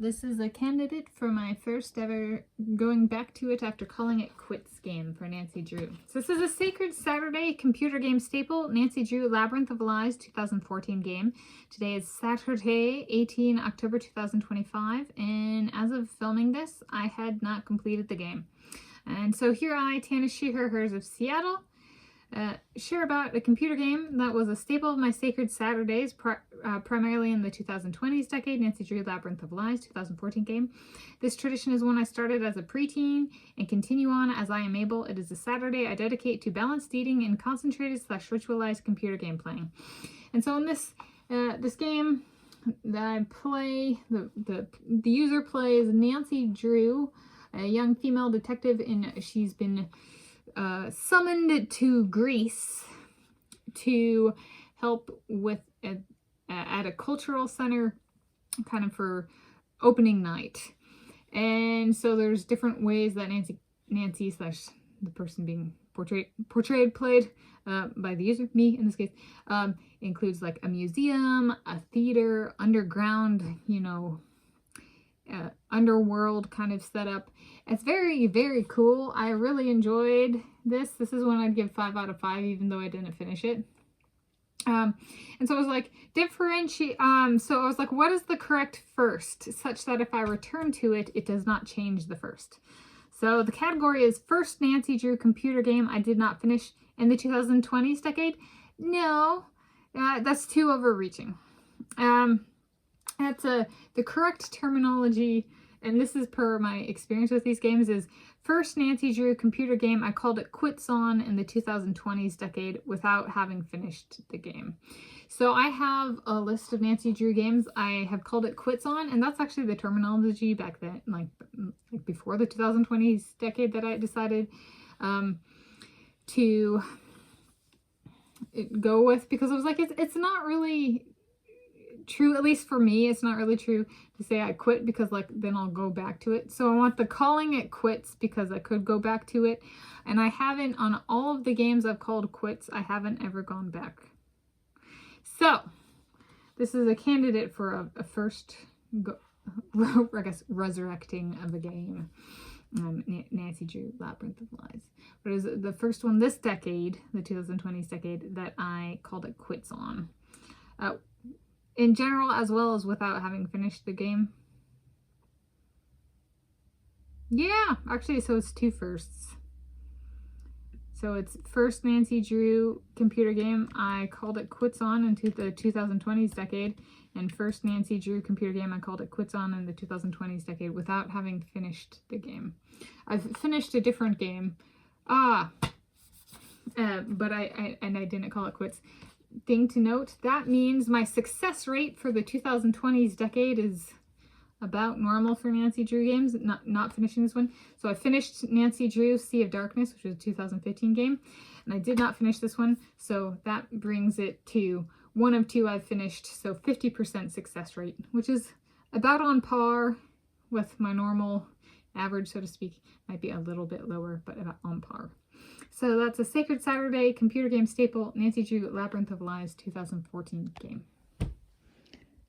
This is a candidate for my first ever going back to it after calling it quits game for Nancy Drew. So this is a Sacred Saturday computer game staple, Nancy Drew Labyrinth of Lies 2014 game. Today is Saturday, 18 October 2025, and as of filming this, I had not completed the game. And so here I, Tanis, she, her, hers of Seattle, share about a computer game that was a staple of my Sacred Saturdays, primarily in the 2020s decade, Nancy Drew Labyrinth of Lies 2014 game. This tradition is one I started as a preteen and continue on as I am able. It is a Saturday I dedicate to balanced eating and concentrated / ritualized computer game playing. And so in this this game that I play, the user plays Nancy Drew, a young female detective, and she's been summoned to Greece to help with at a cultural center kind of for opening night. And so there's different ways that Nancy slash the person being portrayed played by the user, me in this case, includes like a museum, a theater, underground, underworld kind of setup. It's very, very cool. I really enjoyed this. This is one I'd give 5 out of 5, even though I didn't finish it. And so I was like, so I was like, what is the correct first, such that if I return to it, it does not change the first. So the category is first Nancy Drew computer game I did not finish in the 2020s decade. No, that's too overreaching. That's the correct terminology, and this is per my experience with these games, is first Nancy Drew computer game I called it quits on in the 2020s decade without having finished the game. So I have a list of Nancy Drew games I have called it quits on, and that's actually the terminology back then, like before the 2020s decade, that I decided to go with, because I was like, it's not really true, at least for me, it's not really true to say I quit, because like then I'll go back to it. So I want the calling it quits because I could go back to it, and I haven't, on all of the games I've called quits, I haven't ever gone back. So this is a candidate for a first I guess resurrecting of a game, Nancy Drew Labyrinth of Lies. But it was the first one this decade, the 2020s decade, that I called it quits on. In general, as well as without having finished the game. Yeah, actually, so it's 2 firsts. So it's first Nancy Drew computer game I called it quits on into the 2020s decade, and first Nancy Drew computer game I called it quits on in the 2020s decade without having finished the game. I've finished a different game, but I didn't call it quits. Thing to note, that means my success rate for the 2020s decade is about normal for Nancy Drew games, not finishing this one. So I finished Nancy Drew Sea of Darkness, which was a 2015 game, and I did not finish this one, so that brings it to 1 of 2 I've finished, so 50% success rate, which is about on par with my normal average, so to speak. Might be a little bit lower, but about on par. So that's a Sacred Saturday computer game staple, Nancy Drew Labyrinth of Lies 2014 game.